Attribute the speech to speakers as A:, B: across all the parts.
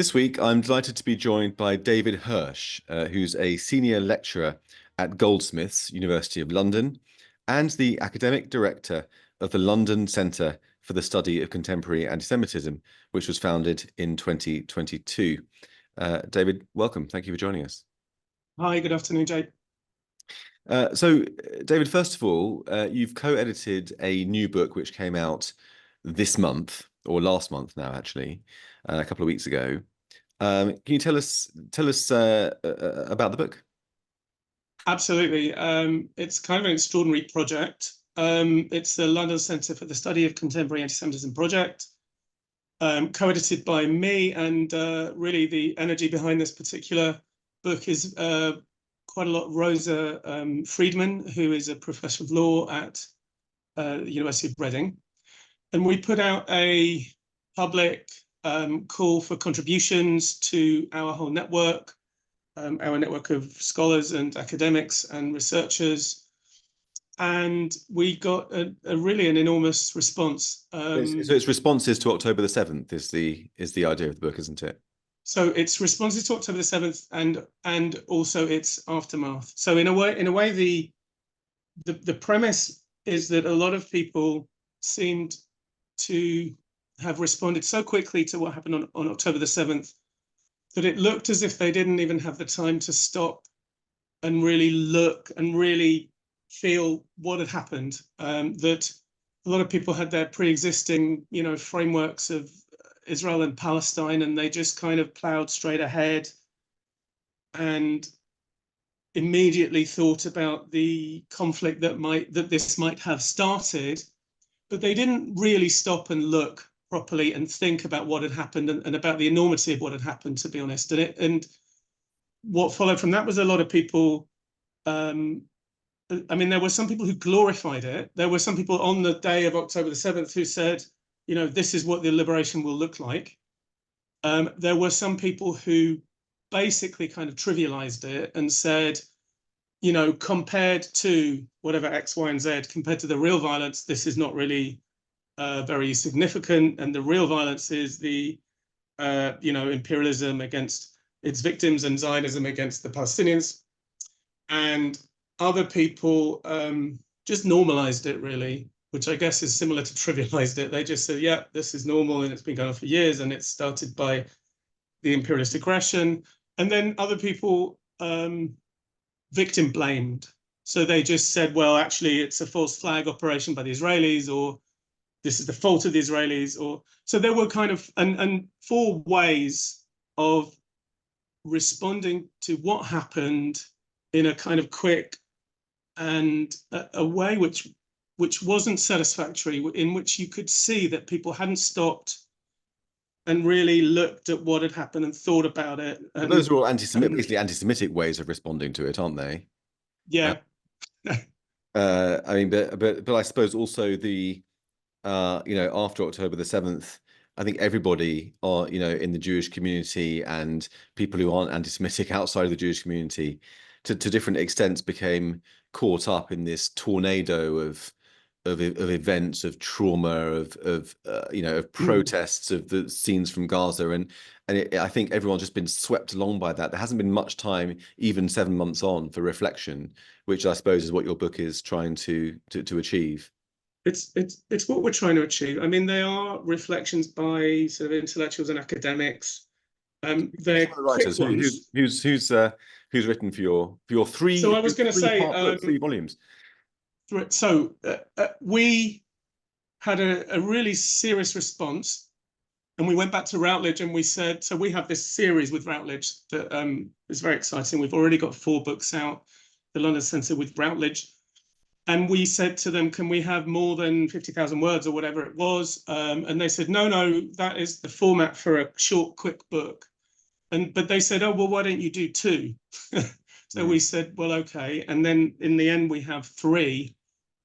A: This week, I'm delighted to be joined by David Hirsch, who's a senior lecturer at Goldsmiths, University of London, and the academic director of the London Centre for the Study of Contemporary Anti-Semitism, which was founded in 2022. David, welcome. Thank you for joining us.
B: Hi, good afternoon, Jay.
A: David, first of all, you've co-edited a new book which came out this month, or last month now, actually, a couple of weeks ago. Can you tell us about the book?
B: Absolutely. It's kind of an extraordinary project. It's the London Centre for the Study of Contemporary Anti-Semitism project, co-edited by me, and really the energy behind this particular book is quite a lot Rosa Friedman, who is a professor of law at the University of Reading. And we put out a public call for contributions to our whole network, our network of scholars and academics and researchers. And we got an enormous response.
A: So it's responses to October the 7th is the idea of the book, isn't it?
B: So it's responses to October the 7th and also its aftermath. So in a way, the premise is that a lot of people seemed to have responded so quickly to what happened on October the 7th that it looked as if they didn't even have the time to stop and really look and really feel what had happened. That a lot of people had their pre-existing, frameworks of Israel and Palestine, and they just kind of plowed straight ahead and immediately thought about the conflict that this might have started, but they didn't really stop and look properly and think about what had happened and about the enormity of what had happened, to be honest. And what followed from that was a lot of people. There were some people who glorified it. There were some people on the day of October the 7th who said, this is what the liberation will look like. There were some people who basically kind of trivialized it and said, compared to whatever X, Y, and Z, compared to the real violence, this is not really very significant. And the real violence is the, imperialism against its victims and Zionism against the Palestinians. And other people just normalized it, really, which I guess is similar to trivialized it. They just said, yeah, this is normal and it's been going on for years and it started by the imperialist aggression. And then other people victim blamed. So they just said, well, actually, it's a false flag operation by the Israelis, or this is the fault of the Israelis. Or so there were kind of and four ways of responding to what happened in a kind of quick and a way which wasn't satisfactory, in which you could see that people hadn't stopped and really looked at what had happened and thought about it. And
A: those are all basically anti-Semitic ways of responding to it, aren't they?
B: Yeah.
A: But I suppose also the after October the 7th, I think everybody in the Jewish community and people who aren't anti-Semitic outside of the Jewish community to different extents became caught up in this tornado of events, of trauma, of protests, of the scenes from Gaza, and I think everyone's just been swept along by that. There hasn't been much time, even 7 months on, for reflection, which I suppose is what your book is trying to achieve.
B: It's what we're trying to achieve. I mean, they are reflections by sort of intellectuals and academics. They're
A: writers. Who's written for your three?
B: So I was going to say
A: 3 volumes.
B: So we had a really serious response, and we went back to Routledge and we said, so we have this series with Routledge that is very exciting. We've already got 4 books out, the London Centre with Routledge. And we said to them, can we have more than 50,000 words or whatever it was? And they said, no, that is the format for a short, quick book. But they said, oh, well, why don't you do 2? So we said, well, okay. And then in the end, we have 3.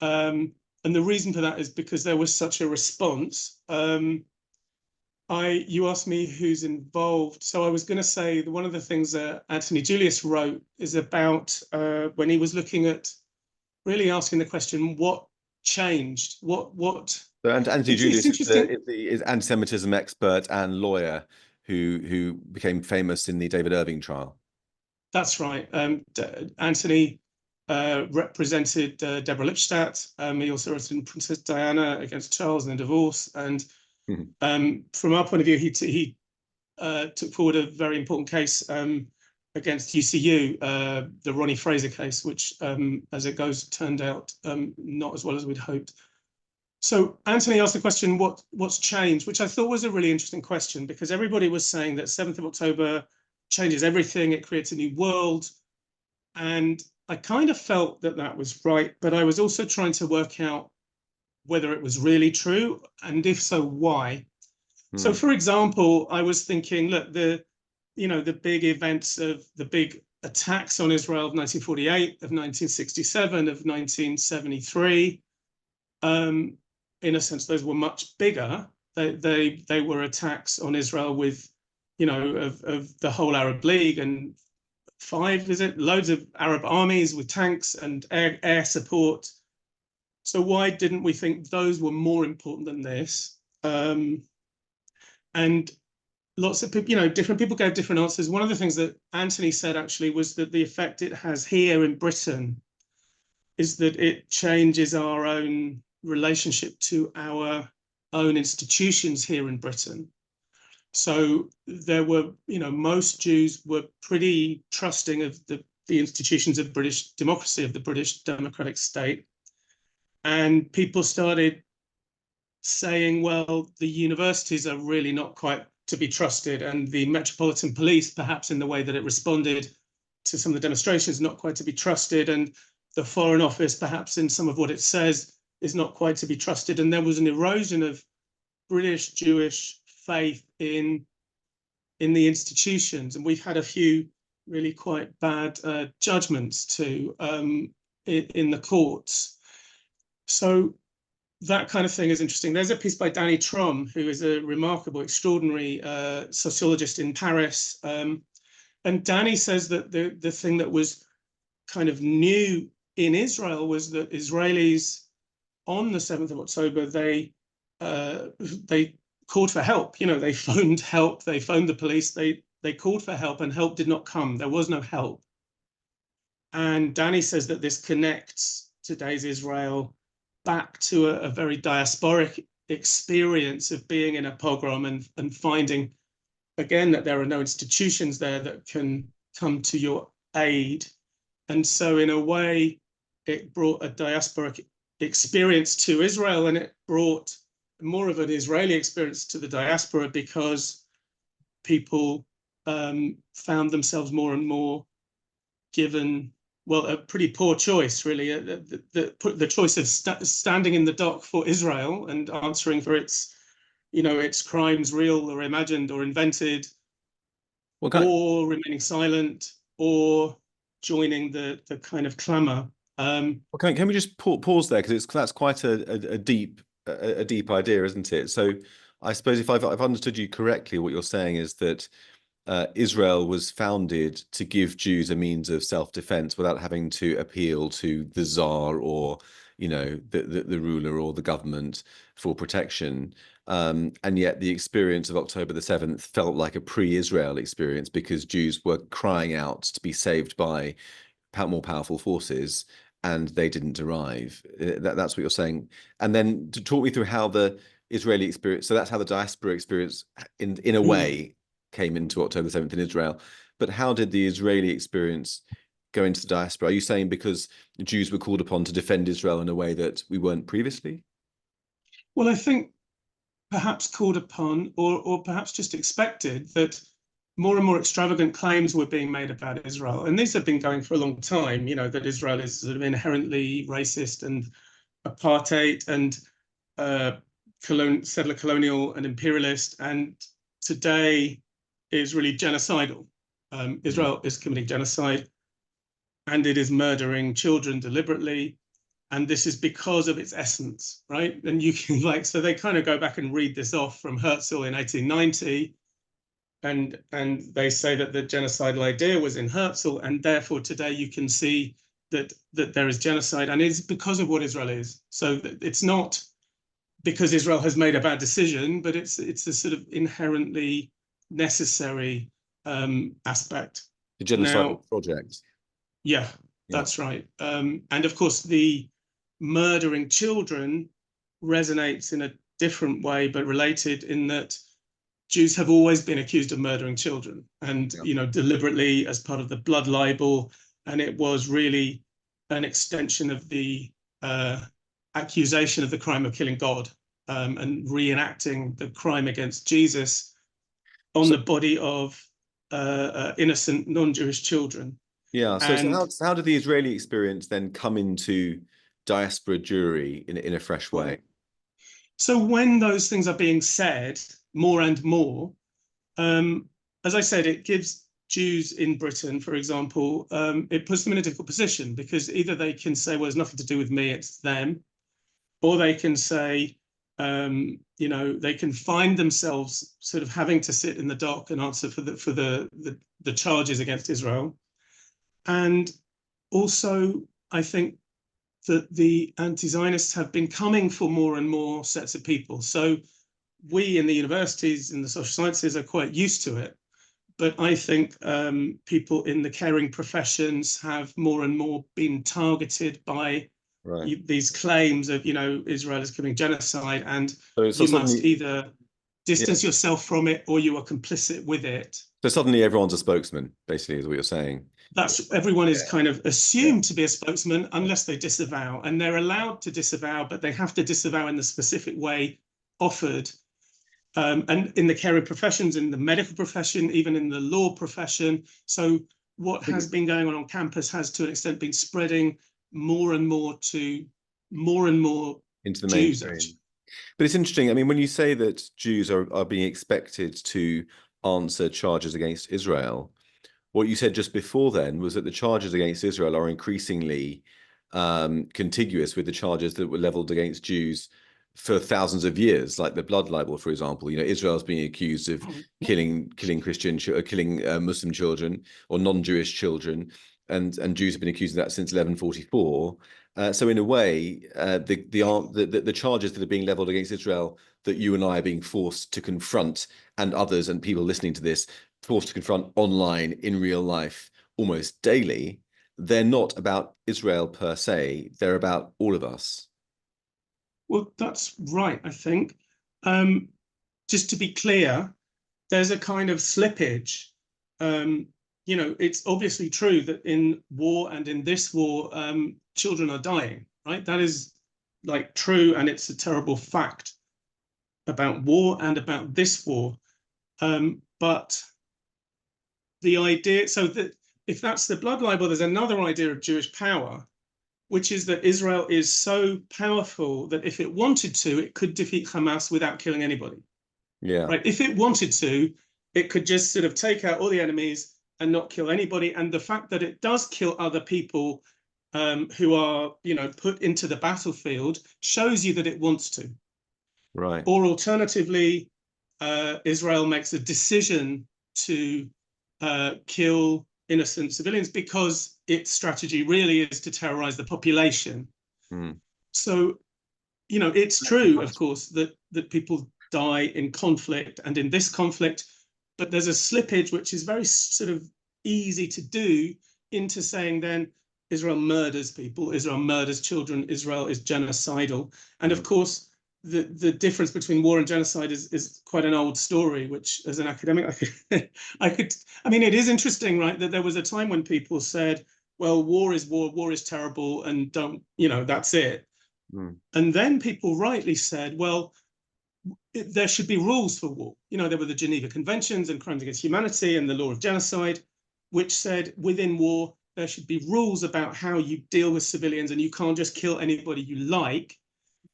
B: And the reason for that is because there was such a response. You asked me who's involved. So I was going to say that one of the things that Anthony Julius wrote is about when he was looking at really asking the question, what changed? What?
A: So Anthony Julius is anti-Semitism expert and lawyer who became famous in the David Irving trial.
B: That's right. Anthony represented Deborah Lipstadt. He also represented Princess Diana against Charles in the divorce. And from our point of view, he took forward a very important case against UCU, the Ronnie Fraser case, which, as it goes, turned out not as well as we'd hoped. So Anthony asked the question, what's changed? Which I thought was a really interesting question, because everybody was saying that 7th of October changes everything, it creates a new world. And I kind of felt that that was right, but I was also trying to work out whether it was really true, and if so, why. So, for example, I was thinking, look, the big events of the big attacks on Israel of 1948, of 1967, of 1973, in a sense, those were much bigger. They were attacks on Israel with, of the whole Arab League and loads of Arab armies with tanks and air support. So why didn't we think those were more important than this? And lots of people, different people gave different answers. One of the things that Anthony said actually was that the effect it has here in Britain is that it changes our own relationship to our own institutions here in Britain. So there were, most Jews were pretty trusting of the institutions of British democracy, of the British democratic state. And people started saying, well, the universities are really not quite to be trusted, and the Metropolitan Police, perhaps in the way that it responded to some of the demonstrations, not quite to be trusted, and the Foreign Office, perhaps in some of what it says, is not quite to be trusted. And there was an erosion of British Jewish faith in the institutions, and we've had a few really quite bad judgments too in the courts. So that kind of thing is interesting. There's a piece by Danny Trom, who is a remarkable, extraordinary sociologist in Paris. And Danny says that the thing that was kind of new in Israel was that Israelis on the 7th of October, they called for help. They phoned help, they phoned the police, they called for help, and help did not come. There was no help. And Danny says that this connects today's Israel back to a very diasporic experience of being in a pogrom and finding, again, that there are no institutions there that can come to your aid. And so in a way, it brought a diasporic experience to Israel, and it brought more of an Israeli experience to the diaspora, because people found themselves more and more given, well, a pretty poor choice, really. The choice of standing in the dock for Israel and answering for its crimes, real or imagined or invented, or remaining silent, or joining the kind of clamour.
A: Can we just pause there, because that's quite a deep idea, isn't it? So I suppose if I've understood you correctly, what you're saying is that Israel was founded to give Jews a means of self-defense without having to appeal to the Tsar or the ruler or the government for protection. And yet the experience of October the 7th felt like a pre-Israel experience, because Jews were crying out to be saved by more powerful forces, and they didn't arrive. That's what you're saying. And then to talk me through how the Israeli experience, so that's how the diaspora experience in a way came into October 7th in Israel. But how did the Israeli experience go into the diaspora? Are you saying because the Jews were called upon to defend Israel in a way that we weren't previously?
B: Well, I think perhaps called upon, or perhaps just expected, that more and more extravagant claims were being made about Israel. And these have been going for a long time, that Israel is sort of inherently racist and apartheid and settler colonial and imperialist, and today is really genocidal. Israel is committing genocide, and it is murdering children deliberately. And this is because of its essence, right? And you can so they kind of go back and read this off from Herzl in 1890. And they say that the genocidal idea was in Herzl, and therefore today you can see that there is genocide, and it's because of what Israel is. So it's not because Israel has made a bad decision, but it's a sort of inherently necessary aspect.
A: The genocidal
B: Now,
A: project.
B: yeah,
A: Yeah.
B: that's right. And of course, the murdering children resonates in a different way, but related in that Jews have always been accused of murdering children, and
A: Yeah.
B: deliberately as part of the blood libel, and it was really an extension of the accusation of the crime of killing God, and reenacting the crime against Jesus on
A: So
B: the body of innocent non-Jewish children.
A: yeah. So
B: And
A: how did the Israeli experience then come into diaspora Jewry in a fresh way?
B: well, so when those things are being said more and more, um, as I said, it gives Jews in Britain, for example, it puts them in a difficult position, because either they can say, well, it's nothing to do with me, it's them, or they can say, they can find themselves sort of having to sit in the dock and answer for the charges against Israel. And also, I think that the anti-Zionists have been coming for more and more sets of people. So we in the universities, in the social sciences, are quite used to it. But I think people in the caring professions have more and more been targeted by
A: Right.
B: these claims of, Israel is committing genocide, and
A: So
B: you must
A: suddenly,
B: either
A: yeah.
B: distance yourself from it or you are complicit with it.
A: So suddenly everyone's a spokesman, basically, is what you're saying.
B: That's everyone is
A: Yeah.
B: kind of
A: Yeah.
B: assumed to be a spokesman unless they disavow, and they're allowed to disavow, but they have to disavow in the specific way offered. And in the caring professions, in the medical profession, even in the law profession. So what has been going on campus has to an extent been spreading more and more to more and more
A: Into the
B: Jews,
A: mainstream.
B: actually.
A: But it's interesting. I mean, when you say that Jews are being expected to answer charges against Israel, what you said just before then was that the charges against Israel are increasingly contiguous with the charges that were leveled against Jews for thousands of years, like the blood libel, for example. Israel's being accused of killing Muslim children or non-Jewish children, and Jews have been accused of that since 1144. So in a way, the charges that are being leveled against Israel that you and I are being forced to confront, and others and people listening to this forced to confront online in real life almost daily, they're not about Israel per se. They're about all of us.
B: Well, that's right, I think. Just to be clear, there's a kind of slippage. It's obviously true that in war, and in this war, children are dying, right? That is like true, and it's a terrible fact about war and about this war. But the idea, so that if that's the blood libel, there's another idea of Jewish power, which is that Israel is so powerful that if it wanted to, it could defeat Hamas without killing anybody.
A: Yeah.
B: Right? If it wanted to, it could just sort of take out all the enemies and not kill anybody. And the fact that it does kill other people who are, put into the battlefield shows you that it wants to.
A: Right.
B: Or alternatively, Israel makes a decision to kill innocent civilians because its strategy really is to terrorize the population.
A: Mm.
B: So, it's true, of course, that people die in conflict and in this conflict, but there's a slippage which is very sort of easy to do into saying then Israel murders people, Israel murders children, Israel is genocidal. And of course, the difference between war and genocide is quite an old story, which as an academic, I mean, it is interesting, right, that there was a time when people said, well, war is terrible, and don't, that's it.
A: Mm.
B: And then people rightly said, well, there should be rules for war. There were the Geneva Conventions and Crimes Against Humanity and the law of genocide, which said within war, there should be rules about how you deal with civilians, and you can't just kill anybody you like.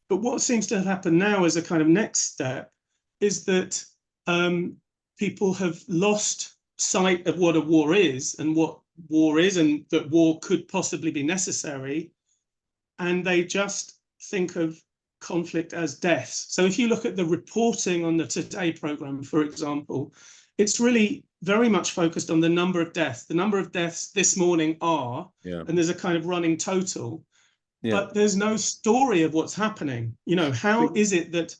B: But what seems to have happened now as a kind of next step is that people have lost sight of what a war is and what war is, and that war could possibly be necessary. And they just think of conflict as deaths. So if you look at the reporting on the Today program, for example, it's really very much focused on the number of deaths. The number of deaths this morning are,
A: Yeah.
B: and there's a kind of running total.
A: Yeah.
B: But there's no story of what's happening. How is it that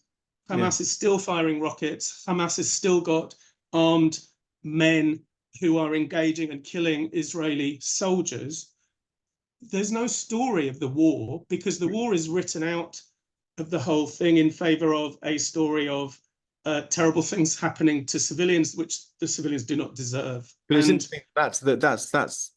B: Hamas is still firing rockets? Hamas has still got armed men who are engaging and killing Israeli soldiers. There's no story of the war, because the war is written out of the whole thing in favor of a story of terrible things happening to civilians, which the civilians do not deserve.
A: But it's interesting that's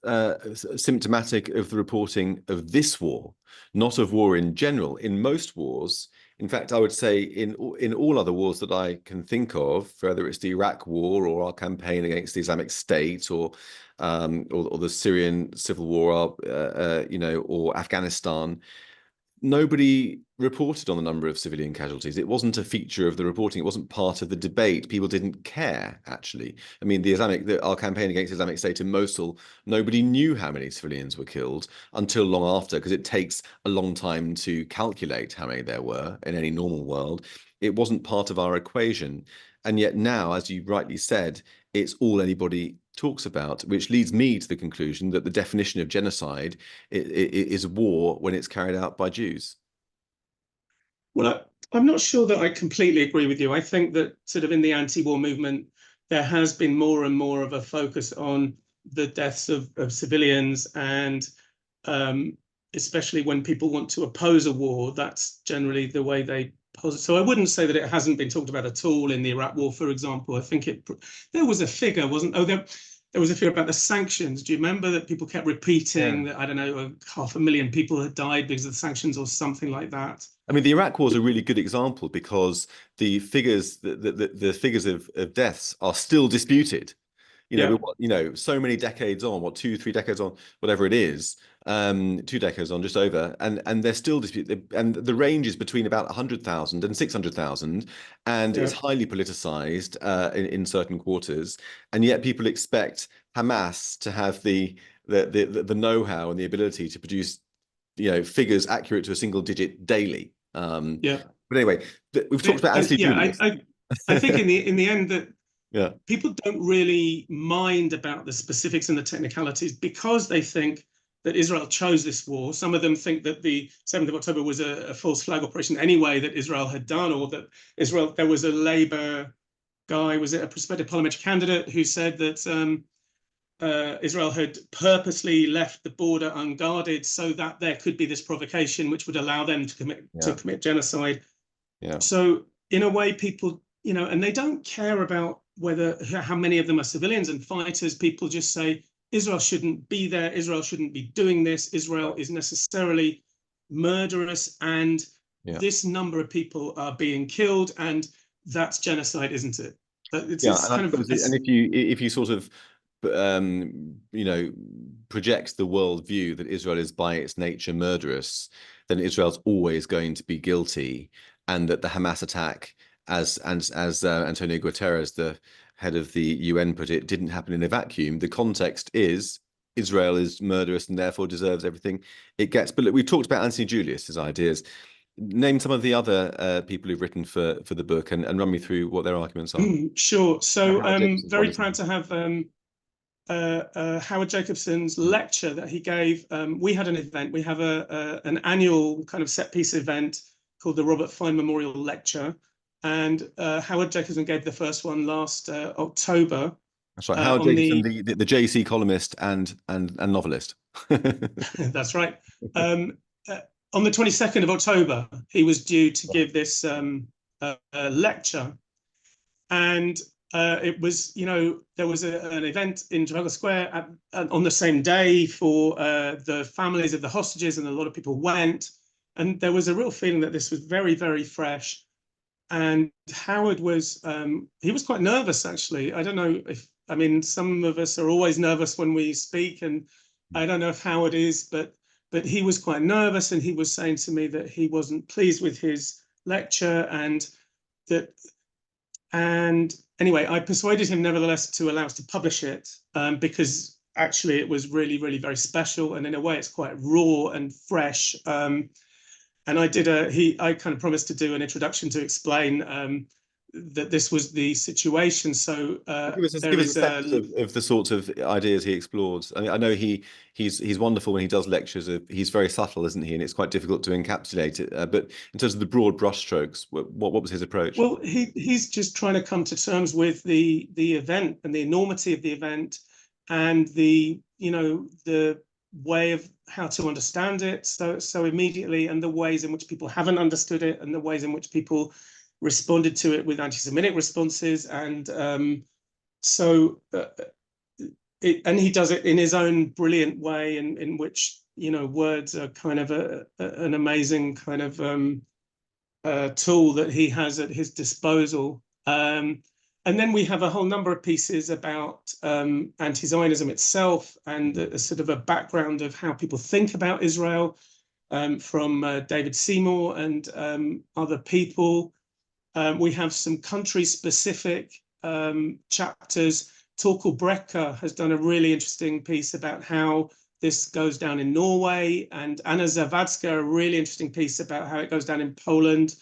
A: symptomatic of the reporting of this war, not of war in general. In most wars, in fact, I would say in all other wars that I can think of, whether it's the Iraq War or our campaign against the Islamic State, or the Syrian civil war, or Afghanistan, nobody reported on the number of civilian casualties. It wasn't a feature of the reporting. It wasn't part of the debate. People didn't care, actually. I mean, our campaign against Islamic State in Mosul, nobody knew how many civilians were killed until long after, because it takes a long time to calculate how many there were in any normal world. It wasn't part of our equation. And yet now, as you rightly said, it's all anybody talks about, which leads me to the conclusion that the definition of genocide is war when it's carried out by Jews.
B: Well, I'm not sure that I completely agree with you. I think that sort of in the anti-war movement, there has been more and more of a focus on the deaths of civilians, and especially when people want to oppose a war, that's generally the way they pose it. So I wouldn't say that it hasn't been talked about at all in the Iraq War, for example. I think there was a figure, wasn't? Oh, there was a figure about the sanctions. Do you remember that people kept repeating that, I don't know, 500,000 people had died because of the sanctions or something like that?
A: I mean, the Iraq War is a really good example, because the figures of deaths are still disputed. So many decades on, 2-3 decades on, whatever it is, 2 decades on, just over, and they're still disputed. And the range is between about 100,000 and 600,000, and it's highly politicized in certain quarters. And yet people expect Hamas to have the know-how and the ability to produce, figures accurate to a single digit daily. But anyway, we've talked about anti-Julius.
B: I think in the end that people don't really mind about the specifics and the technicalities, because they think that Israel chose this war. Some of them think that the 7th of October was a false flag operation anyway that Israel had done, or that there was a Labour guy, was it a prospective parliamentary candidate, who said that Israel had purposely left the border unguarded so that there could be this provocation which would allow them to commit genocide. So in a way, people, and they don't care about how many of them are civilians and fighters. People just say Israel shouldn't be there. Israel shouldn't be doing this. Israel is necessarily murderous, and this number of people are being killed, and that's genocide, isn't it? And
A: if you sort of project the worldview that Israel is by its nature murderous, then Israel's always going to be guilty, and that the Hamas attack, as Antonio Guterres, the head of the UN, put it, didn't happen in a vacuum. The context is Israel is murderous and therefore deserves everything it gets. But look, we've talked about Anthony Julius's ideas. Name some of the other people who've written for the book, and run me through what their arguments are.
B: Sure. So I'm very proud to have Howard Jacobson's lecture that he gave. We had an event. We have an annual kind of set piece event called the Robert Fine Memorial Lecture. And Howard Jacobson gave the first one last October.
A: That's right. Howard Jacobson, the JC columnist and novelist.
B: That's right. On the 22nd of October, he was due to give this lecture. And it was, there was an event in Trafalgar Square on the same day for the families of the hostages, and a lot of people went. And there was a real feeling that this was very, very fresh. And Howard was, he was quite nervous, actually. I don't know some of us are always nervous when we speak, and I don't know if Howard is, but he was quite nervous, and he was saying to me that he wasn't pleased with his lecture, and anyway, I persuaded him nevertheless to allow us to publish it, because actually it was really, really very special, and in a way it's quite raw and fresh. And I kind of promised to do an introduction to explain that this was the situation. So there
A: Give us
B: is
A: a sense of the sorts of ideas he explored. I mean, I know he's wonderful when he does lectures. He's very subtle, isn't he? And it's quite difficult to encapsulate it. But in terms of the broad brushstrokes, what was his approach?
B: well, he's just trying to come to terms with the event and the enormity of the event, and the the way of how to understand it so immediately, and the ways in which people haven't understood it, and the ways in which people responded to it with anti-Semitic responses, and so and he does it in his own brilliant way, in which words are kind of an amazing kind of tool that he has at his disposal. And then we have a whole number of pieces about anti-Zionism itself, and a sort of a background of how people think about Israel, from David Seymour and other people. We have some country-specific chapters. Torkel Brekke has done a really interesting piece about how this goes down in Norway, and Anna Zawadzka, a really interesting piece about how it goes down in Poland.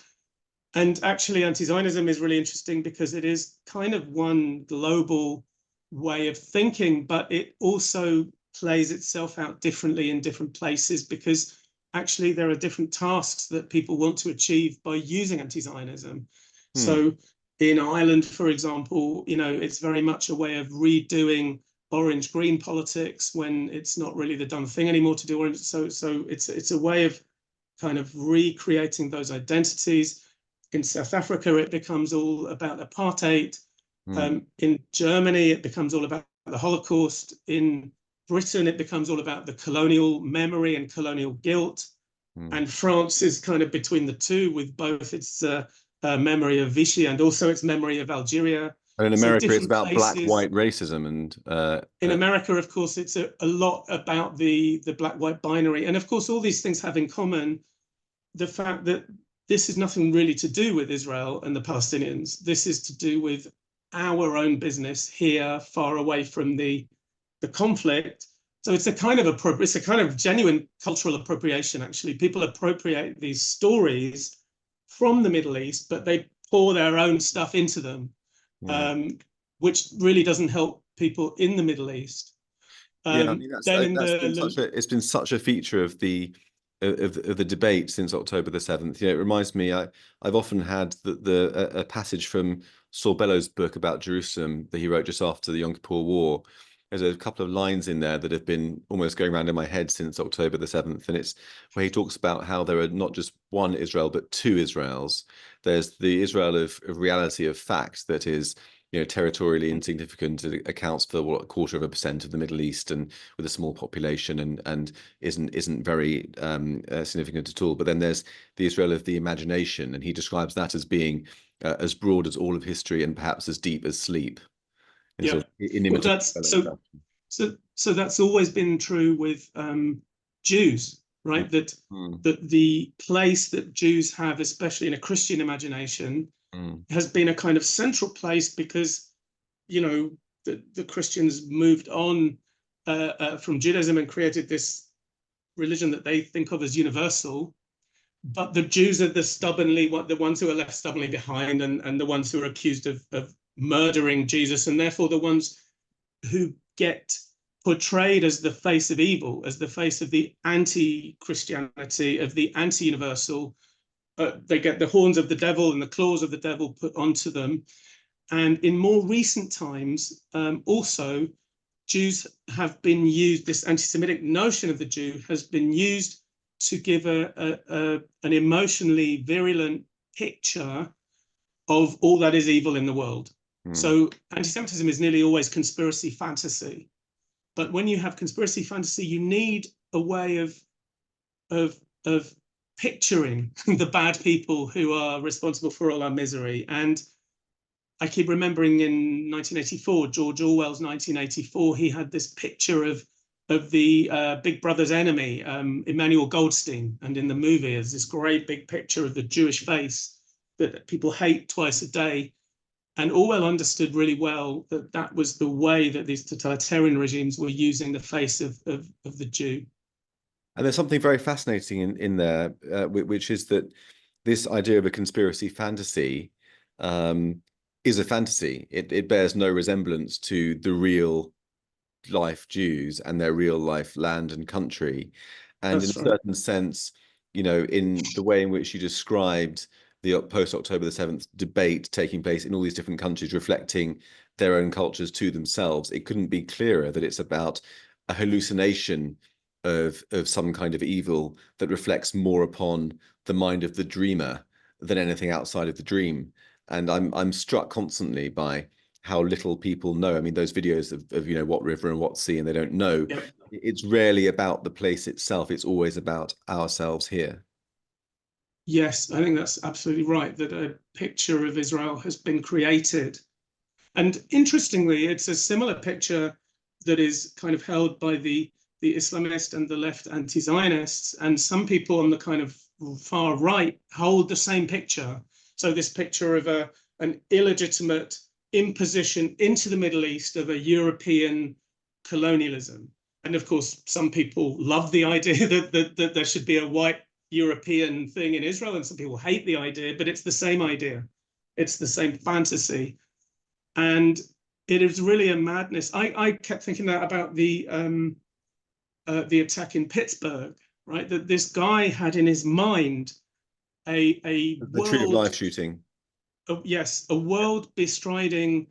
B: And actually, anti-Zionism is really interesting because it is kind of one global way of thinking, but it also plays itself out differently in different places, because actually there are different tasks that people want to achieve by using anti-Zionism. So in Ireland, for example, it's very much a way of redoing orange-green politics when it's not really the done thing anymore to do orange. So it's a way of kind of recreating those identities. In South Africa, it becomes all about apartheid. In Germany, it becomes all about the Holocaust. In Britain, it becomes all about the colonial memory and colonial guilt. And France is kind of between the two, with both its memory of Vichy and also its memory of Algeria.
A: And in
B: So
A: America, it's
B: different
A: about
B: places.
A: black-white racism, and
B: In America, of course, it's a lot about the black-white binary. And of course, all these things have in common the fact that this is nothing really to do with Israel and the Palestinians. This is to do with our own business here, far away from the conflict. So it's a kind of genuine cultural appropriation. Actually, people appropriate these stories from the Middle East, but they pour their own stuff into them, which really doesn't help people in the Middle East.
A: Yeah, I mean
B: It's
A: been such a feature of the debate since October the 7th. It reminds me, I've often had a passage from Saul Bellow's book about Jerusalem that he wrote just after the Yom Kippur War. There's a couple of lines in there that have been almost going around in my head since October the 7th, and it's where he talks about how there are not just one Israel but two Israels. There's the Israel of reality, of fact, that is territorially insignificant. It accounts for what, 0.25% of the Middle East, and with a small population, and isn't very significant at all. But then there's the Israel of the imagination, and he describes that as being as broad as all of history and perhaps as deep as sleep.
B: Yeah, well, so that's always been true with Jews, right? That the place that Jews have, especially in a Christian imagination, has been a kind of central place, because the Christians moved on from Judaism and created this religion that they think of as universal. But the Jews are the ones who are left stubbornly behind, and the ones who are accused of murdering Jesus, and therefore the ones who get portrayed as the face of evil, as the face of the anti-Christianity, of the anti-universal. They get the horns of the devil and the claws of the devil put onto them. And in more recent times, also, Jews have been used, this anti-Semitic notion of the Jew has been used to give an emotionally virulent picture of all that is evil in the world. So anti-Semitism is nearly always conspiracy fantasy. But when you have conspiracy fantasy, you need a way of picturing the bad people who are responsible for all our misery. And I keep remembering in 1984, George Orwell's 1984, he had this picture of the Big Brother's enemy, Emmanuel Goldstein. And in the movie, there's this great big picture of the Jewish face that people hate twice a day. And Orwell understood really well that that was the way that these totalitarian regimes were using the face of the Jew.
A: And there's something very fascinating in there, which is that this idea of a conspiracy fantasy is a fantasy. It bears no resemblance to the real life Jews and their real life land and country. And in a
B: That's right.
A: certain sense, in the way in which you described the post-October the 7th debate taking place in all these different countries, reflecting their own cultures to themselves, it couldn't be clearer that it's about a hallucination of some kind of evil that reflects more upon the mind of the dreamer than anything outside of the dream. And I'm struck constantly by how little people know. I mean, those videos of what river and what sea, and they don't know.
B: Yep.
A: It's rarely about the place itself. It's always about ourselves here.
B: Yes, I think that's absolutely right, that a picture of Israel has been created. And interestingly, it's a similar picture that is kind of held by the Islamist and the left anti-Zionists. And some people on the kind of far right hold the same picture. So this picture of an illegitimate imposition into the Middle East of a European colonialism. And of course, some people love the idea that there should be a white European thing in Israel, and some people hate the idea, but it's the same idea. It's the same fantasy. And it is really a madness. I kept thinking that about the attack in Pittsburgh, right? That this guy had in his mind a
A: The Tree of
B: world,
A: Life shooting.
B: yes, a world bestriding,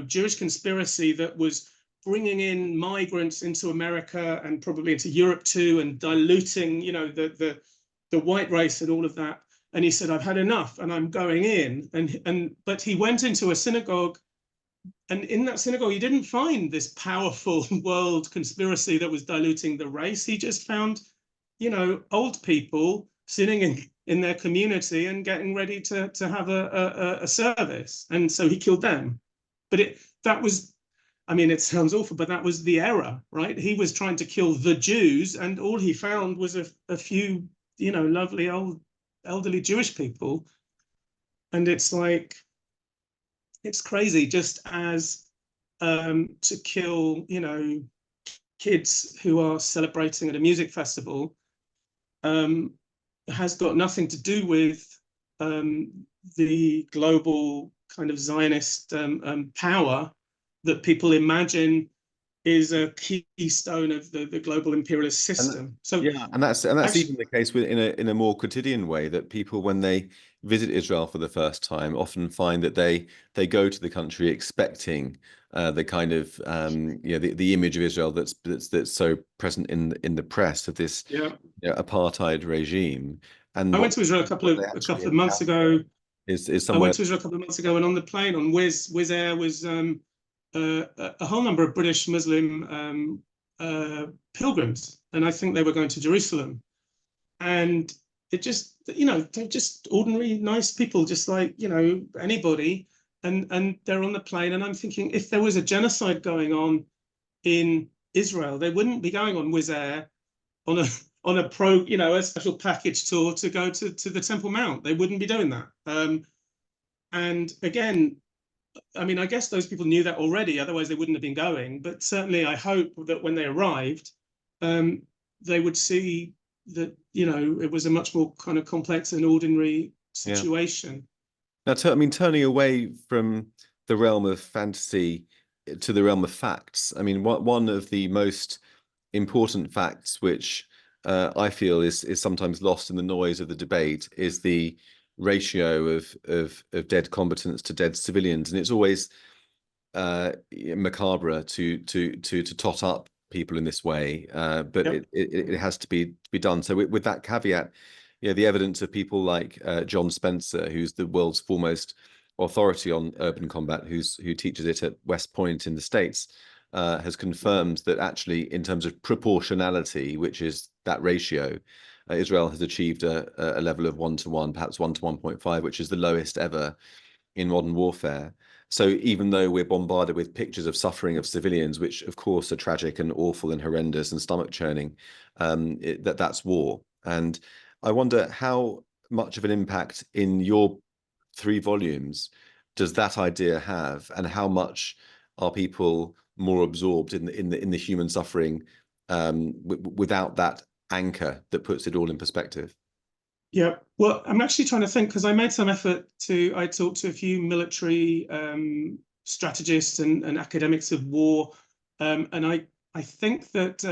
B: Jewish conspiracy that was bringing in migrants into America and probably into Europe too, and diluting, the white race and all of that. And he said, "I've had enough, and I'm going in." But he went into a synagogue, and in that synagogue, he didn't find this powerful world conspiracy that was diluting the race. He just found, old people sitting in their community and getting ready to have a service. And so he killed them. But that was, I mean, it sounds awful, but that was the error, right? He was trying to kill the Jews, and all he found was a few, lovely old elderly Jewish people. And it's like, it's crazy, just as to kill, kids who are celebrating at a music festival has got nothing to do with the global kind of Zionist power that people imagine is a keystone of the global imperialist system. So
A: Yeah, and that's
B: actually,
A: even the case in a more quotidian way, that people, when they visit Israel for the first time, often find that they go to the country expecting the kind of the image of Israel that's so present in the press, of this
B: yeah,
A: apartheid regime, and
B: I went to Israel a couple
A: what
B: of
A: they
B: a
A: actually
B: couple of months
A: encounter
B: ago.
A: is
B: I went
A: somewhere.
B: to Israel a couple of months ago, and on the plane on Wizz Air was a whole number of British Muslim pilgrims, and I think they were going to Jerusalem. And it just, they're just ordinary, nice people, just like anybody. And they're on the plane, and I'm thinking, if there was a genocide going on in Israel, they wouldn't be going on Wizz Air on a special package tour to go to the Temple Mount. They wouldn't be doing that. And again, I mean, I guess those people knew that already, otherwise they wouldn't have been going. But certainly, I hope that when they arrived, they would see that it was a much more kind of complex and ordinary
A: Yeah.
B: situation.
A: Now, turning away from the realm of fantasy to the realm of facts. I mean, one of the most important facts, which I feel is sometimes lost in the noise of the debate, is the ratio of dead combatants to dead civilians, and it's always macabre to tot up people in this way, but
B: Yep.
A: it has to be done. So with that caveat, the evidence of people like John Spencer, who's the world's foremost authority on urban combat, who teaches it at West Point in the States, has confirmed that actually, in terms of proportionality, which is that ratio, Israel has achieved a level of 1 to 1, perhaps 1 to 1.5, which is the lowest ever in modern warfare. So even though we're bombarded with pictures of suffering of civilians, which of course are tragic and awful and horrendous and stomach churning, that's war. And I wonder how much of an impact in your 3 volumes does that idea have, and how much are people more absorbed in the human suffering without that anchor that puts it all in perspective?
B: Yeah. Well, I'm actually trying to think because I made some effort to. I talked to a few military strategists and academics of war, and I think that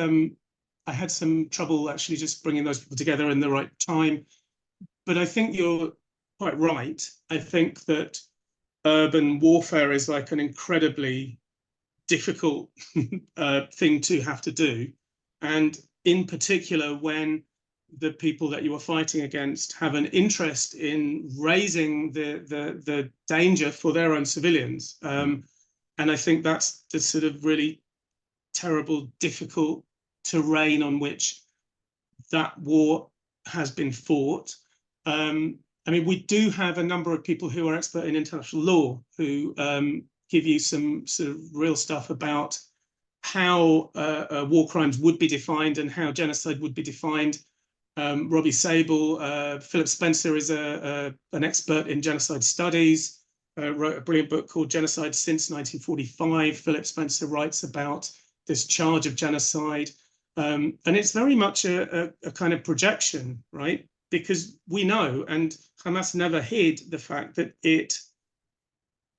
B: I had some trouble actually just bringing those people together in the right time. But I think you're quite right. I think that urban warfare is like an incredibly difficult thing to have to do, and in particular when the people that you are fighting against have an interest in raising the danger for their own civilians. And I think that's the sort of really terrible, difficult terrain on which that war has been fought. I mean, we do have a number of people who are expert in international law who give you some sort of real stuff about how war crimes would be defined and how genocide would be defined. Robbie Sable, Philip Spencer is an expert in genocide studies, wrote a brilliant book called Genocide Since 1945. Philip Spencer writes about this charge of genocide. And it's very much a kind of projection, right? Because we know, and Hamas never hid the fact that it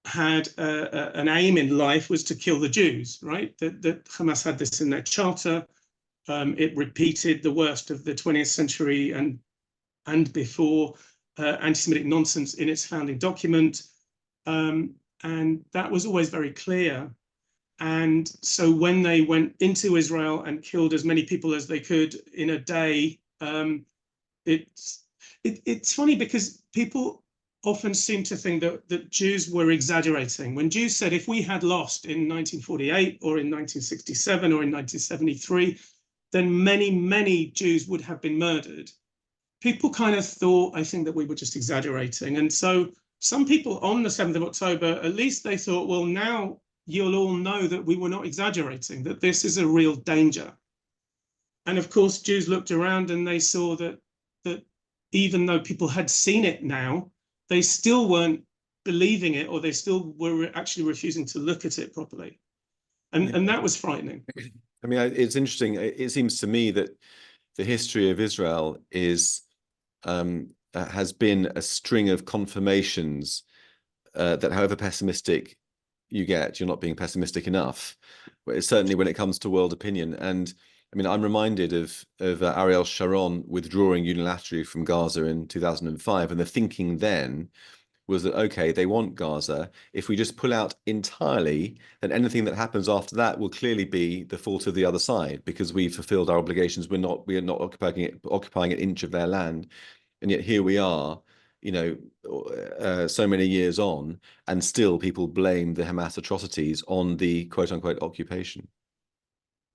B: had an aim in life was to kill the Jews, right? That Hamas had this in their charter. It repeated the worst of the 20th century and before anti-Semitic nonsense in its founding document. And that was always very clear. And so when they went into Israel and killed as many people as they could in a day, it's funny because people often seem to think that Jews were exaggerating. When Jews said, if we had lost in 1948 or in 1967 or in 1973, then many, many Jews would have been murdered. People kind of thought, I think, that we were just exaggerating. And so some people on the 7th of October, at least they thought, well, now you'll all know that we were not exaggerating, that this is a real danger. And of course, Jews looked around and they saw that even though people had seen it now, they still weren't believing it, or they still were actually refusing to look at it properly. And that was frightening.
A: I mean, it's interesting. It seems to me that the history of Israel has been a string of confirmations that however pessimistic you get, you're not being pessimistic enough. But certainly when it comes to world opinion. And I mean, I'm reminded of Ariel Sharon withdrawing unilaterally from Gaza in 2005, and the thinking then was that, okay, they want Gaza. If we just pull out entirely, then anything that happens after that will clearly be the fault of the other side because we fulfilled our obligations. We are not occupying an inch of their land, and yet here we are, so many years on, and still people blame the Hamas atrocities on the quote unquote occupation.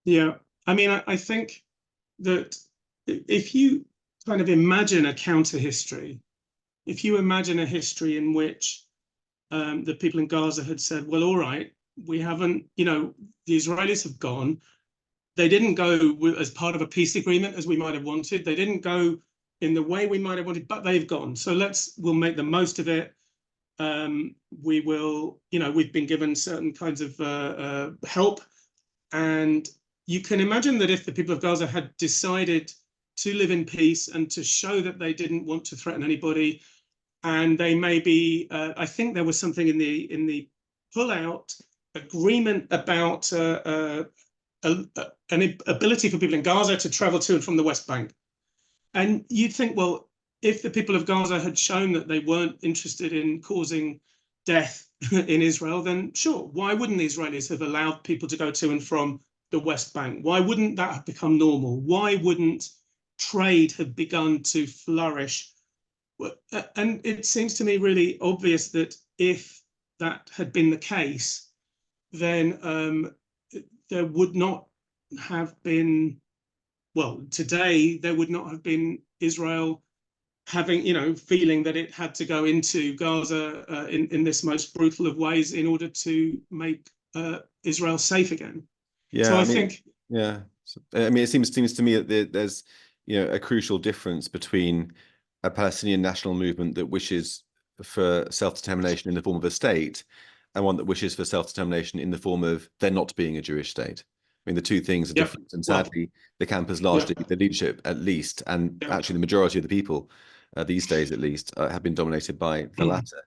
B: Yeah, I mean, I think that if you kind of imagine a counter history, if you imagine a history in which the people in Gaza had said, well, all right, we haven't, the Israelis have gone. They didn't go as part of a peace agreement as we might have wanted. They didn't go in the way we might have wanted, but they've gone. So we'll make the most of it. We will, we've been given certain kinds of help. And you can imagine that if the people of Gaza had decided to live in peace and to show that they didn't want to threaten anybody, and they maybe, I think there was something in the pull-out agreement about an ability for people in Gaza to travel to and from the West Bank. And you'd think, well, if the people of Gaza had shown that they weren't interested in causing death in Israel, then sure, why wouldn't the Israelis have allowed people to go to and from the West Bank? Why wouldn't that have become normal? Why wouldn't trade have begun to flourish? And it seems to me really obvious that if that had been the case, then there would not have been, well, today there would not have been Israel having, feeling that it had to go into Gaza in this most brutal of ways in order to make Israel safe again.
A: Yeah,
B: so I think,
A: yeah. I mean, it seems to me that there's, a crucial difference between a Palestinian national movement that wishes for self-determination in the form of a state and one that wishes for self-determination in the form of there not being a Jewish state. I mean, the two things are
B: yeah,
A: different. And
B: well,
A: sadly, the camp is
B: yeah,
A: largely, the leadership at least, and
B: yeah,
A: actually the majority of the people these days at least, have been dominated by the
B: Mm.
A: latter.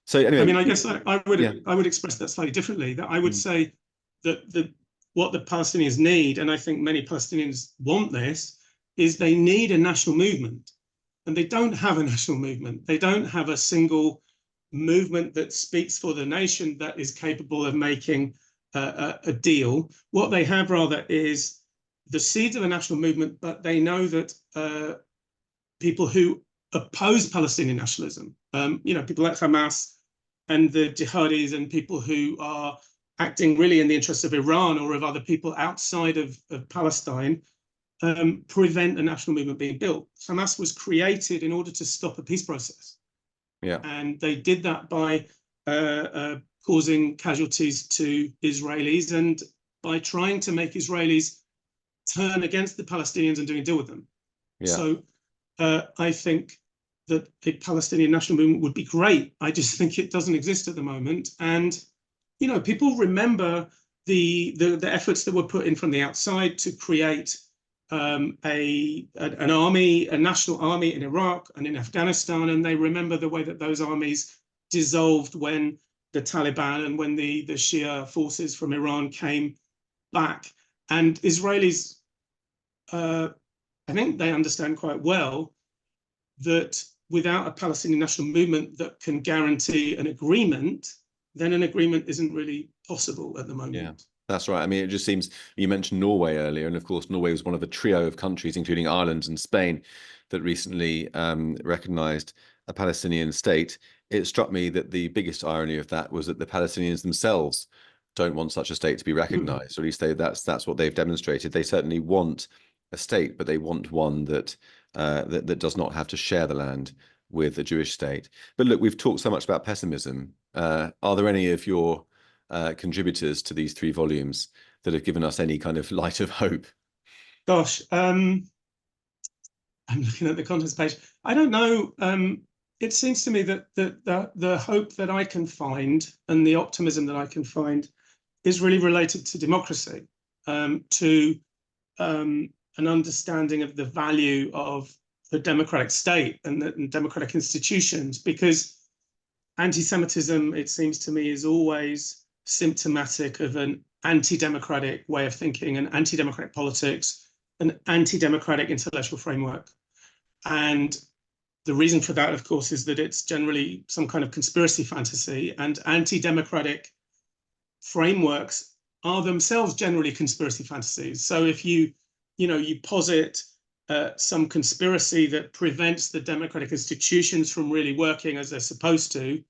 A: So
B: I
A: anyway,
B: mean, I guess
A: yeah,
B: I would express that slightly differently. That I would
A: mm,
B: say that what the Palestinians need, and I think many Palestinians want this, is they need a national movement, and they don't have a national movement. They don't have a single movement that speaks for the nation that is capable of making a deal. What they have rather is the seeds of a national movement, but they know that people who oppose Palestinian nationalism, people like Hamas and the jihadis and people who are acting really in the interests of Iran or of other people outside of Palestine, prevent a national movement being built. Hamas was created in order to stop a peace process.
A: yeah,
B: And they did that by causing casualties to Israelis and by trying to make Israelis turn against the Palestinians and doing a deal with them.
A: yeah,
B: So I think that a Palestinian national movement would be great. I just think it doesn't exist at the moment. And, people remember the efforts that were put in from the outside to create an army, a national army in Iraq and in Afghanistan. And they remember the way that those armies dissolved when the Taliban and when the Shia forces from Iran came back. And Israelis, I think they understand quite well that without a Palestinian national movement that can guarantee an agreement, then an agreement isn't really possible at the
A: yeah.
B: moment.
A: That's right. I mean, it just seems you mentioned Norway earlier, and of course, Norway was one of a trio of countries, including Ireland and Spain, that recently recognized a Palestinian state. It struck me that the biggest irony of that was that the Palestinians themselves don't want such a state to be
B: Mm.
A: recognized, or at least that's what they've demonstrated. They certainly want a state, but they want one that that does not have to share the land with a Jewish state. But look, we've talked so much about pessimism. Are there any of your contributors to these 3 volumes that have given us any kind of light of hope?
B: Gosh, I'm looking at the contents page. I don't know. It seems to me that the hope that I can find and the optimism that I can find is really related to democracy, to an understanding of the value of the democratic state and democratic institutions, because anti-Semitism, it seems to me, is always symptomatic of an anti-democratic way of thinking, an anti-democratic politics, an anti-democratic intellectual framework. And the reason for that, of course, is that it's generally some kind of conspiracy fantasy, and anti-democratic frameworks are themselves generally conspiracy fantasies. So if you posit some conspiracy that prevents the democratic institutions from really working as they're supposed to,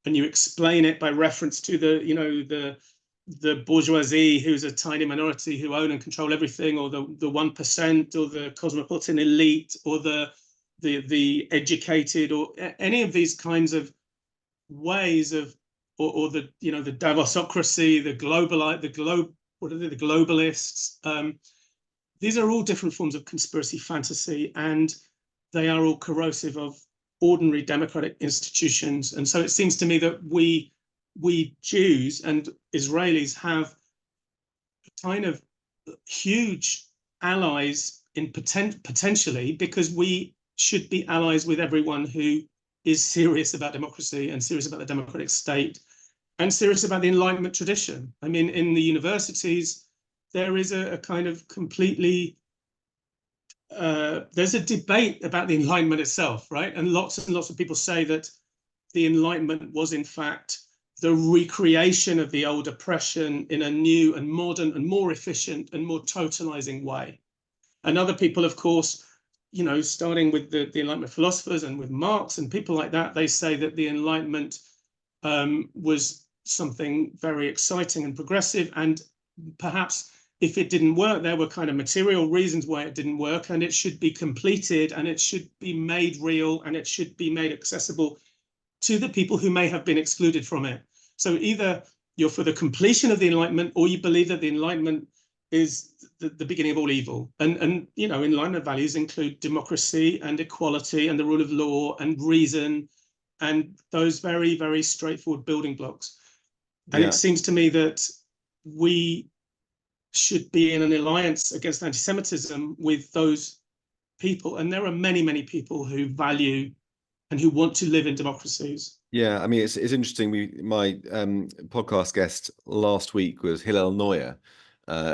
B: and you explain it by reference to the bourgeoisie, who's a tiny minority who own and control everything, or the 1%, or the cosmopolitan elite, or the educated, or any of these kinds of ways of, or the the Davosocracy, the globalists. These are all different forms of conspiracy fantasy, and they are all corrosive of ordinary democratic institutions. And so it seems to me that we Jews and Israelis have kind of huge allies in potentially, because we should be allies with everyone who is serious about democracy and serious about the democratic state and serious about the Enlightenment tradition. I mean, in the universities, there is a kind of completely there's a debate about the Enlightenment itself, right? And lots of people say that the Enlightenment was in fact the recreation of the old oppression in a new and modern and more efficient and more totalizing way. And other people, of course, starting with the Enlightenment philosophers and with Marx and people like that, they say that the Enlightenment was something very exciting and progressive, and perhaps if it didn't work, there were kind of material reasons why it didn't work, and it should be completed, and it should be made real, and it should be made accessible to the people who may have been excluded from it. So either you're for the completion of the Enlightenment, or you believe that the Enlightenment is the beginning of all evil. And Enlightenment values include democracy and equality and the rule of law and reason, and those very, very straightforward building blocks. And it
A: Yeah,
B: seems to me that we should be in an alliance against anti-Semitism with those people. And there are many, many people who value and who want to live in democracies.
A: Yeah, I mean, it's interesting. My podcast guest last week was Hillel Neuer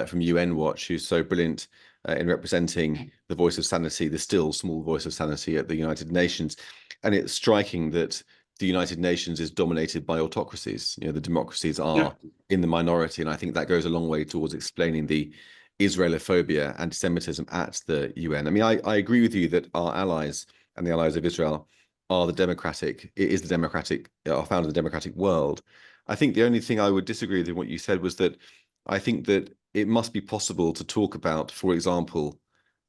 A: from UN Watch, who's so brilliant in representing the voice of sanity, the still small voice of sanity at the United Nations. And it's striking that the United Nations is dominated by autocracies. You know, the democracies
B: Yeah,
A: are in the minority, and I think that goes a long way towards explaining the Israelophobia, anti-Semitism at the UN. I mean, I agree with you that our allies and the allies of Israel are the democratic, it is the democratic, are found in the democratic world. I think the only thing I would disagree with in what you said was that I think that it must be possible to talk about, for example,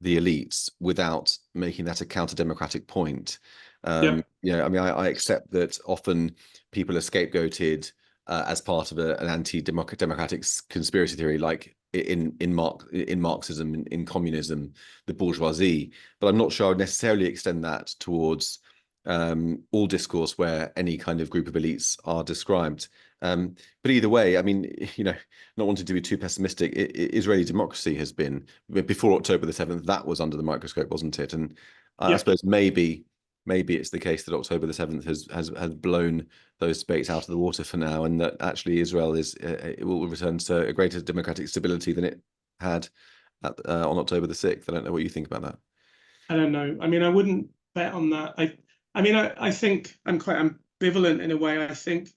A: the elites without making that a counter-democratic point.
B: yeah,
A: I mean, I accept that often people are scapegoated as part of an anti-democratic conspiracy theory, like in Marxism, in communism, the bourgeoisie. But I'm not sure I would necessarily extend that towards all discourse where any kind of group of elites are described. But either way, I mean, not wanting to be too pessimistic, Israeli democracy has been, before October the 7th, that was under the microscope, wasn't it? And I
B: yeah.
A: suppose maybe it's the case that October the 7th has blown those debates out of the water for now, and that actually Israel it will return to a greater democratic stability than it had on October the 6th. I don't know what you think about that.
B: I don't know. I mean, I wouldn't bet on that. I mean, I think I'm quite ambivalent in a way. I think,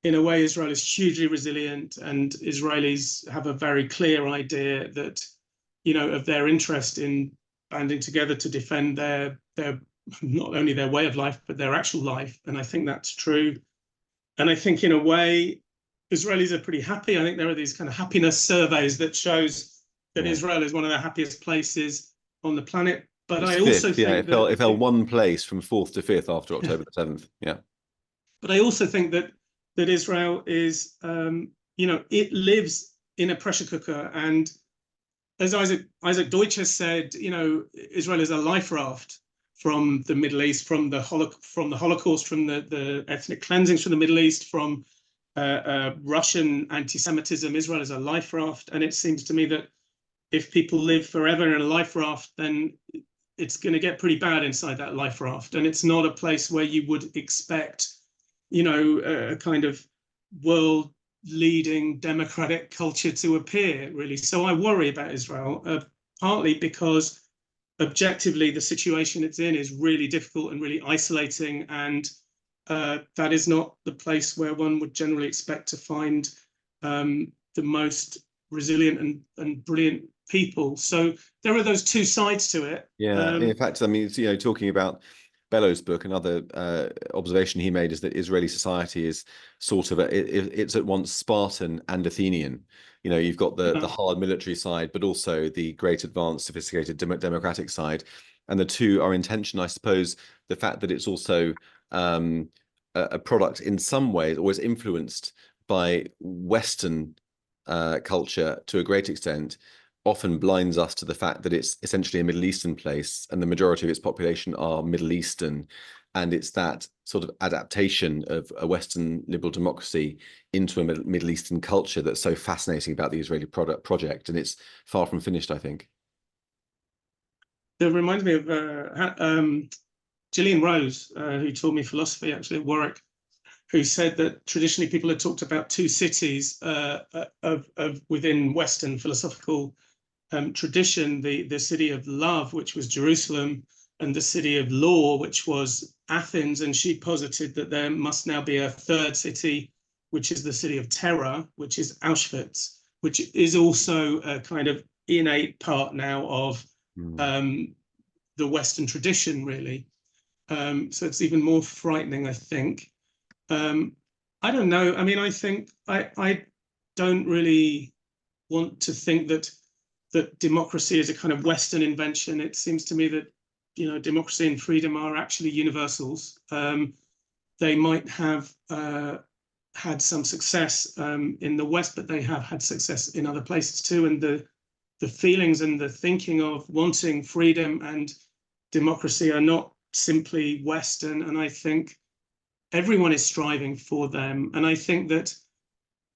B: in a way, Israel is hugely resilient, and Israelis have a very clear idea that, of their interest in banding together to defend their not only their way of life but their actual life. And I think that's true. And I think, in a way, Israelis are pretty happy. I think there are these kind of happiness surveys that shows that
A: Yeah.
B: Israel is one of the happiest places on the planet. But
A: It's
B: I also
A: fifth, yeah.
B: think
A: It
B: that
A: fell one place from fourth to fifth after October the 7th. Yeah.
B: but I also think that Israel is, it lives in a pressure cooker. And as Isaac Deutsch has said, Israel is a life raft from the Middle East, from the Holocaust, from the ethnic cleansings from the Middle East, from Russian anti-Semitism. Israel is a life raft, and it seems to me that if people live forever in a life raft, then it's going to get pretty bad inside that life raft, and it's not a place where you would expect, a kind of world leading democratic culture to appear, really. So I worry about Israel, partly because objectively the situation it's in is really difficult and really isolating, and that is not the place where one would generally expect to find the most resilient and brilliant people. So there are those two sides to it.
A: Yeah. In fact, I mean, talking about Bellows' book, another observation he made is that Israeli society is sort of it's at once Spartan and Athenian. You've got the hard military side, but also the great advanced, sophisticated democratic side, and the two are in tension. I suppose the fact that it's also a product in some ways, always influenced by Western culture to a great extent, often blinds us to the fact that it's essentially a Middle Eastern place and the majority of its population are Middle Eastern. And it's that sort of adaptation of a Western liberal democracy into a Middle Eastern culture that's so fascinating about the Israeli project. And it's far from finished, I think.
B: It reminds me of Gillian Rose, who taught me philosophy actually at Warwick, who said that traditionally people had talked about two cities of within Western philosophical tradition, the city of love, which was Jerusalem, and the city of law, which was Athens. And she posited that there must now be a third city, which is the city of terror, which is Auschwitz, which is also a kind of innate part now of the Western tradition, really. So it's even more frightening, I think. I don't know. I mean, I think I don't really want to think that democracy is a kind of Western invention. It seems to me that democracy and freedom are actually universals. They might have had some success in the West, but they have had success in other places too. And the feelings and the thinking of wanting freedom and democracy are not simply Western. And I think everyone is striving for them. And I think that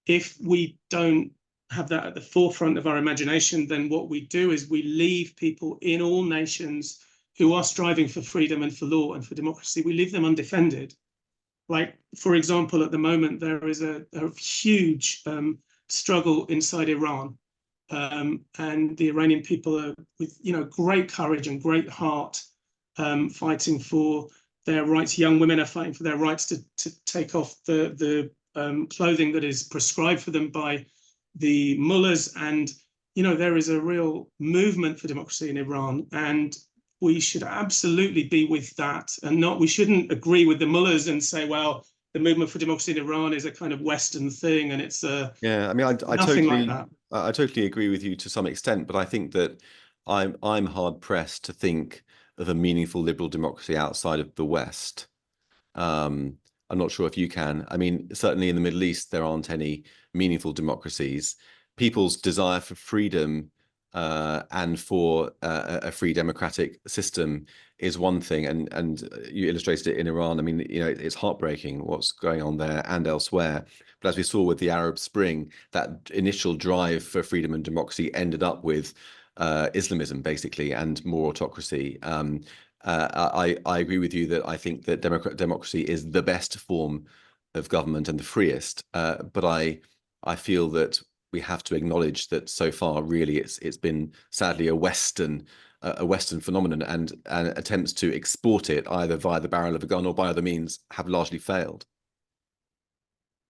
B: if we don't have that at the forefront of our imagination, then what we do is we leave people in all nations who are striving for freedom and for law and for democracy, we leave them undefended. Like, for example, at the moment, there is a huge struggle inside Iran. And the Iranian people are, with great courage and great heart, fighting for their rights. Young women are fighting for their rights to take off the clothing that is prescribed for them by the mullahs. And there is a real movement for democracy in Iran, and we should absolutely be with that, and we shouldn't agree with the mullahs and say, well, the movement for democracy in Iran is a kind of Western thing, and it's
A: yeah. I mean, I
B: nothing like
A: totally,
B: that.
A: I totally agree with you to some extent, but I think that I'm hard pressed to think of a meaningful liberal democracy outside of the West. I'm not sure if you can. I mean, certainly in the Middle East, there aren't any meaningful democracies. People's desire for freedom and for a free democratic system is one thing, and you illustrated it in Iran. I mean, it's heartbreaking what's going on there and elsewhere. But as we saw with the Arab Spring, that initial drive for freedom and democracy ended up with Islamism, basically, and more autocracy. I agree with you that I think that democracy is the best form of government and the freest. But I feel that we have to acknowledge that so far, really, it's been sadly a Western phenomenon, and attempts to export it either via the barrel of a gun or by other means have largely failed.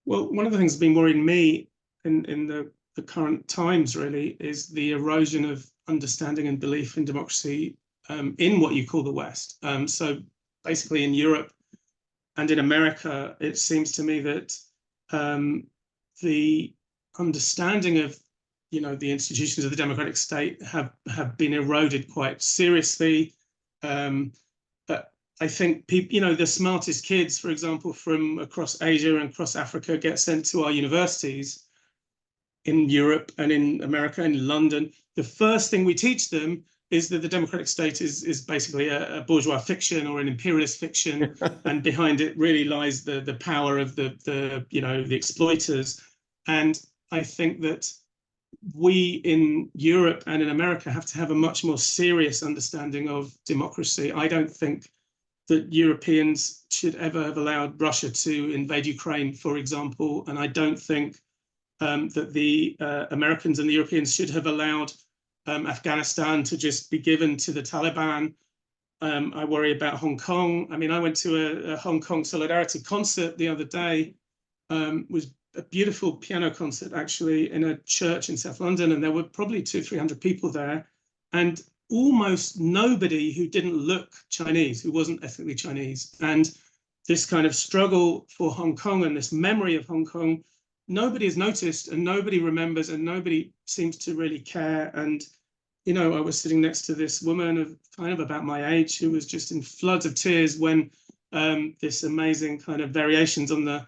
B: Well, one of the things that's been worrying me in the current times, really, is the erosion of understanding and belief in democracy in what you call the West. So basically in Europe and in America, it seems to me that the understanding of the institutions of the democratic state have been eroded quite seriously. But I think people, the smartest kids, for example, from across Asia and across Africa, get sent to our universities in Europe and in America and in London. The first thing we teach them is that the democratic state is basically a bourgeois fiction or an imperialist fiction, and behind it really lies the power of the exploiters. And I think that we in Europe and in America have to have a much more serious understanding of democracy. I don't think that Europeans should ever have allowed Russia to invade Ukraine, for example, and I don't think that the Americans and the Europeans should have allowed Afghanistan to just be given to the Taliban. I worry about Hong Kong. I mean, I went to a Hong Kong Solidarity concert the other day. Was a beautiful piano concert, actually, in a church in South London, and there were probably 200-300 people there, and almost nobody who didn't look Chinese, who wasn't ethnically Chinese. And this kind of struggle for Hong Kong and this memory of Hong Kong, nobody has noticed, and nobody remembers, and nobody seems to really care. And I was sitting next to this woman of kind of about my age who was just in floods of tears when this amazing kind of variations on the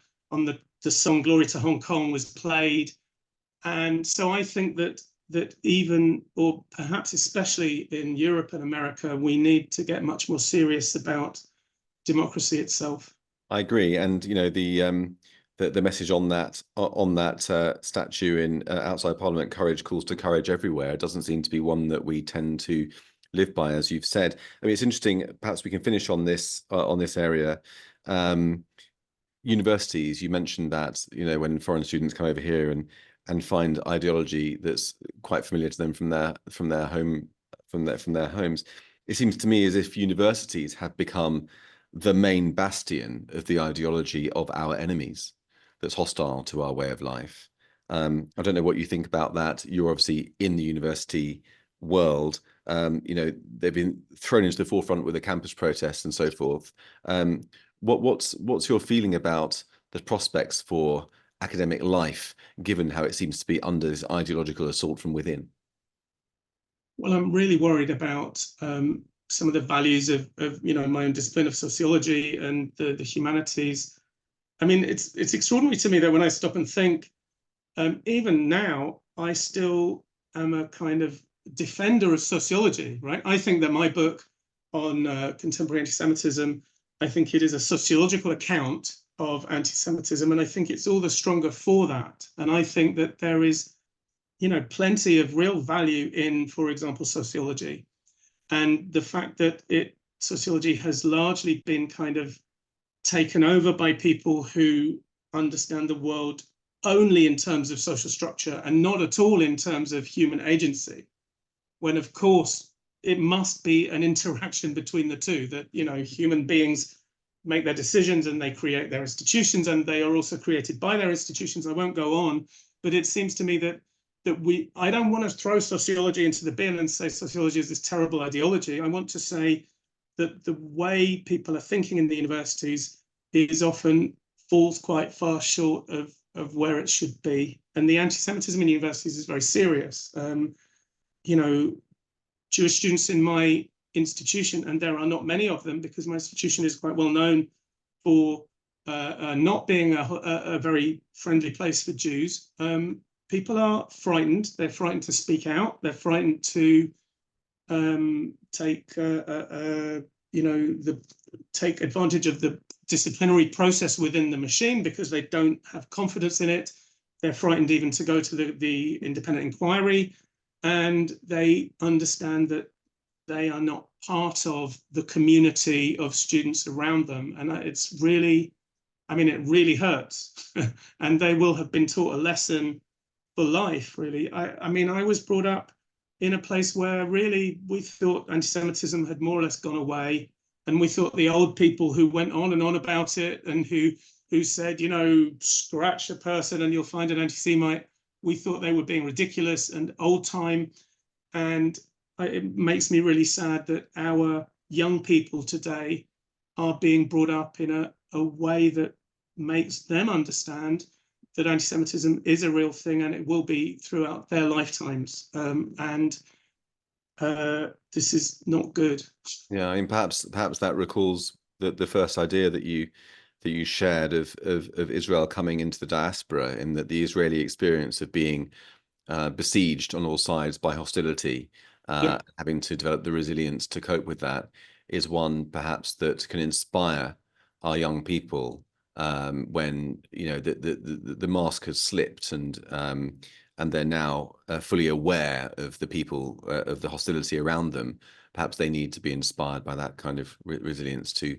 B: song Glory to Hong Kong was played. And so I think that even, or perhaps especially in Europe and America, we need to get much more serious about democracy itself.
A: I agree, and the message on that statue in outside Parliament, "Courage calls to courage everywhere," it doesn't seem to be one that we tend to live by, as you've said. I mean, it's interesting. Perhaps we can finish on this area. Universities, you mentioned that when foreign students come over here and find ideology that's quite familiar to them from their homes, it seems to me as if universities have become the main bastion of the ideology of our enemies that's hostile to our way of life. I don't know what you think about that. You're obviously in the university world. They've been thrown into the forefront with the campus protests and so forth. What's your feeling about the prospects for academic life, given how it seems to be under this ideological assault from within?
B: Well, I'm really worried about some of the values of my own discipline of sociology and the humanities. I mean, it's extraordinary to me that when I stop and think, even now, I still am a kind of defender of sociology, right? I think that my book on contemporary anti-Semitism, I think it is a sociological account of anti-Semitism, and I think it's all the stronger for that. And I think that there is, plenty of real value in, for example, sociology. And the fact that sociology has largely been kind of taken over by people who understand the world only in terms of social structure and not at all in terms of human agency, when of course it must be an interaction between the two, that, you know, human beings make their decisions and they create their institutions, and they are also created by their institutions. I won't go on, but it seems to me that I don't want to throw sociology into the bin and say sociology is this terrible ideology. I want to say that the way people are thinking in the universities is often falls quite far short of where it should be. And the anti-Semitism in universities is very serious. You know, Jewish students in my institution, and there are not many of them because my institution is quite well known for not being a very friendly place for Jews. People are frightened. They're frightened to speak out. They're frightened to take take advantage of the disciplinary process within the machine because they don't have confidence in it. They're frightened even to go to the independent inquiry, and they understand that they are not part of the community of students around them. And it's really, I mean, it really hurts. And they will have been taught a lesson for life, really. I mean, I was brought up in a place where really we thought anti-Semitism had more or less gone away. And we thought the old people who went on and on about it and who said, you know, scratch a person and you'll find an anti-Semite, we thought they were being ridiculous and old time. And it makes me really sad that our young people today are being brought up in a way that makes them understand that anti-Semitism is a real thing and it will be throughout their lifetimes. This is not good.
A: Yeah, I mean, perhaps that recalls the first idea that you shared of Israel coming into the diaspora, in that the Israeli experience of being besieged on all sides by hostility,
B: Yeah.
A: having to develop the resilience to cope with that, is one perhaps that can inspire our young people when, you know, the mask has slipped and they're now fully aware of the people of the hostility around them. Perhaps they need to be inspired by that kind of resilience to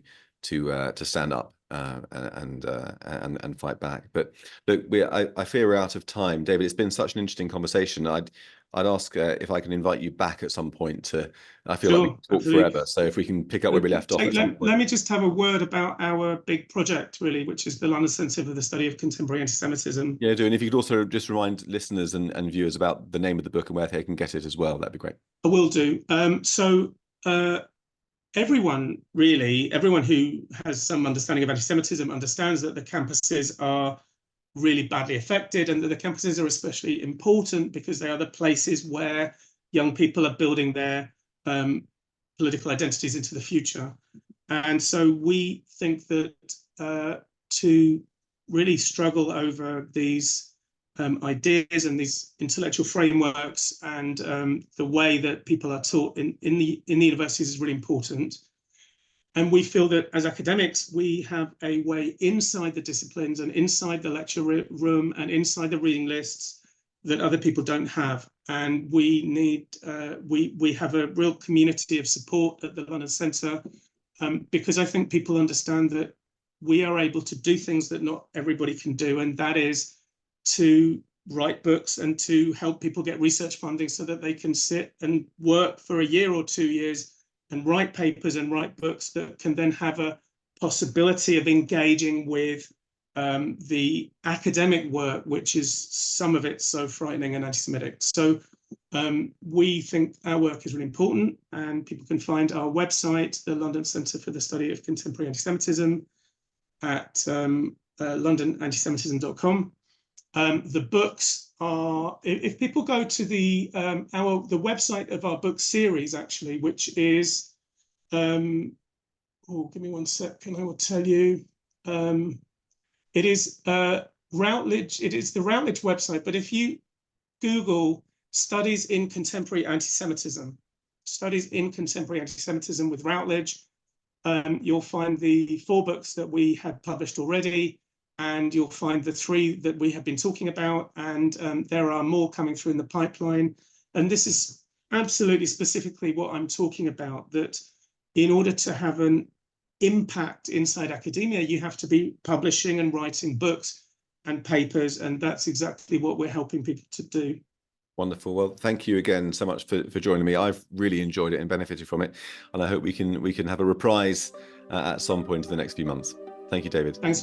A: stand up and fight back. But look, I fear we're out of time, David. It's been such an interesting conversation. I'd ask if I can invite you back at some point to. I feel like we can talk forever. So if we can pick up where we left off at some point.
B: Let me just have a word about our big project, really, which is the London Centre for the Study of Contemporary Anti-Semitism.
A: Yeah, do. And if you could also just remind listeners and viewers about the name of the book and where they can get it as well, that'd be great.
B: I will do. Everyone who has some understanding of anti-Semitism understands that the campuses are really badly affected, and that the campuses are especially important because they are the places where young people are building their political identities into the future. And so we think that to really struggle over these ideas and these intellectual frameworks and the way that people are taught in the universities is really important. And we feel that as academics, we have a way inside the disciplines and inside the lecture room and inside the reading lists that other people don't have. And we need, we have a real community of support at the London Centre because I think people understand that we are able to do things that not everybody can do. And that is to write books and to help people get research funding so that they can sit and work for a year or 2 years and write papers and write books that can then have a possibility of engaging with the academic work, which is some of it so frightening and anti-Semitic. So we think our work is really important, and people can find our website, the London Centre for the Study of Contemporary Anti-Semitism, at londonantisemitism.com. The books are, if people go to the website of our book series, actually, which is, give me 1 second, I will tell you. It is Routledge, it is the Routledge website, but if you Google Studies in Contemporary Anti-Semitism, Studies in Contemporary Anti-Semitism with Routledge, you'll find the 4 books that we had published already, and you'll find the 3 that we have been talking about, and there are more coming through in the pipeline. And this is absolutely specifically what I'm talking about, that in order to have an impact inside academia, you have to be publishing and writing books and papers, and that's exactly what we're helping people to do.
A: Wonderful. Well, thank you again so much for joining me. I've really enjoyed it and benefited from it, and I hope we can have a reprise at some point in the next few months. Thank you, David.
B: Thanks.